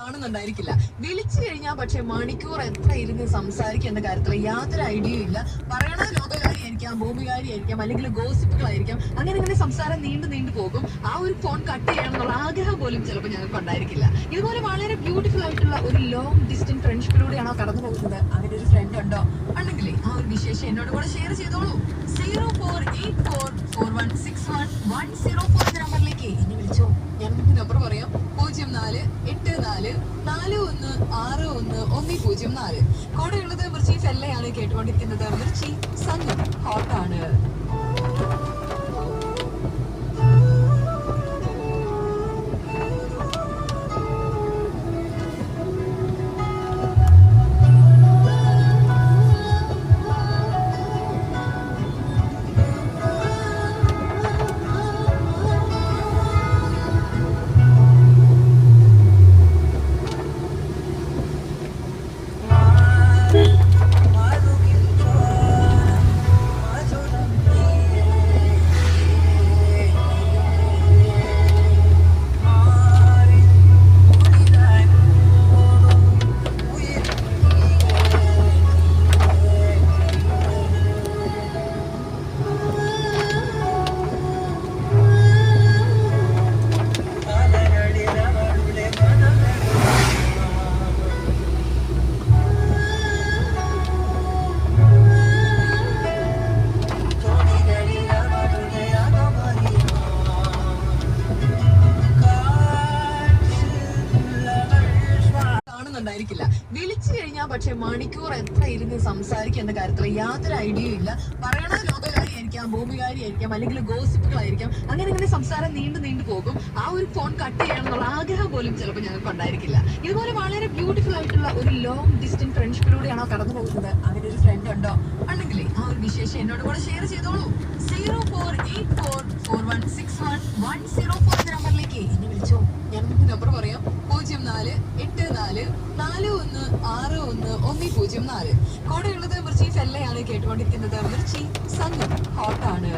കാണുന്നുണ്ടായിരിക്കില്ല. വിളിച്ചു കഴിഞ്ഞാൽ പക്ഷെ മണിക്കൂർ എത്ര ഇരുന്ന് സംസാരിക്കുക എന്ന കാര്യത്തിൽ യാതൊരു ഐഡിയയും ഇല്ല. പറയണ ലോകകാരിയായിരിക്കാം, ഭൂമികാരിയായിരിക്കാം, അല്ലെങ്കിൽ ഗോസിപ്പുകളായിരിക്കാം. അങ്ങനെ സംസാരം നീണ്ടു പോകും. ആ ഒരു ഫോൺ കട്ട് ചെയ്യണമെന്നുള്ള ആഗ്രഹം പോലും ചിലപ്പോൾ ഞങ്ങൾക്ക് ഉണ്ടായിരിക്കില്ല. ഇതുപോലെ വളരെ ബ്യൂട്ടിഫുൾ ആയിട്ടുള്ള ഒരു ലോങ് ഡിസ്റ്റൻസ് ഫ്രണ്ട്ഷിപ്പിലൂടെയാണോ കടന്നു പോകുന്നത്? അങ്ങനെ ഒരു ഫ്രണ്ട് ഉണ്ടോ? ഉണ്ടെങ്കിലേ ആ ഒരു വിശേഷം എന്നോട് കൂടെ ഷെയർ ചെയ്തോളൂ. 0484416110 എന്ന നമ്പറിലേക്ക് എന്നെ വിളിച്ചോ. ഞാൻ നമ്പർ പറയാം: 0484416110. കൂടെയുള്ളത് മിർച്ചി ഫെല്ലയാണ് കേട്ടുകൊണ്ടിരിക്കുന്നത്. മിർച്ചി സംഘം ഹോട്ടാണ്. ണ്ടായിരിക്കില്ല. വിളിച്ചു കഴിഞ്ഞാൽ പക്ഷെ മണിക്കൂർ എത്ര ഇരുന്ന് സംസാരിക്കുക എന്ന കാര്യത്തിൽ യാതൊരു ഐഡിയയും ഇല്ല. പറയണ ലോകകാരിയായിരിക്കാം, ഭൂമികാരിയായിരിക്കാം, അല്ലെങ്കിൽ ഗോസിപ്പുകളായിരിക്കാം. അങ്ങനെ സംസാരം നീണ്ടു പോകും. ആ ഒരു ഫോൺ കട്ട് ചെയ്യണമെന്നുള്ള ആഗ്രഹം പോലും ചിലപ്പോൾ ഞങ്ങൾക്ക് ഉണ്ടായിരിക്കില്ല. ഇതുപോലെ വളരെ ബ്യൂട്ടിഫുൾ ആയിട്ടുള്ള ഒരു ലോങ് ഡിസ്റ്റൻസ് ഫ്രണ്ട്ഷിപ്പിലൂടെയാണോ കടന്നു പോകുന്നത്? അങ്ങനെ ഒരു ഫ്രണ്ട് ഉണ്ടോ? ഉണ്ടെങ്കിലേ ആ ഒരു വിശേഷം എന്നോട് കൂടെ ഷെയർ ചെയ്തോളൂ. 0484416110 എന്ന നമ്പറിലേക്ക് എന്നെ വിളിച്ചോ. ഞാൻ നമ്പർ പറയാം: 0484416110. കൂടെയുള്ളത് മിർച്ചി ഫെല്ലയാണ് കേട്ടുകൊണ്ടിരിക്കുന്നത്. മിർച്ചി സംഘം ഹോട്ടാണ്.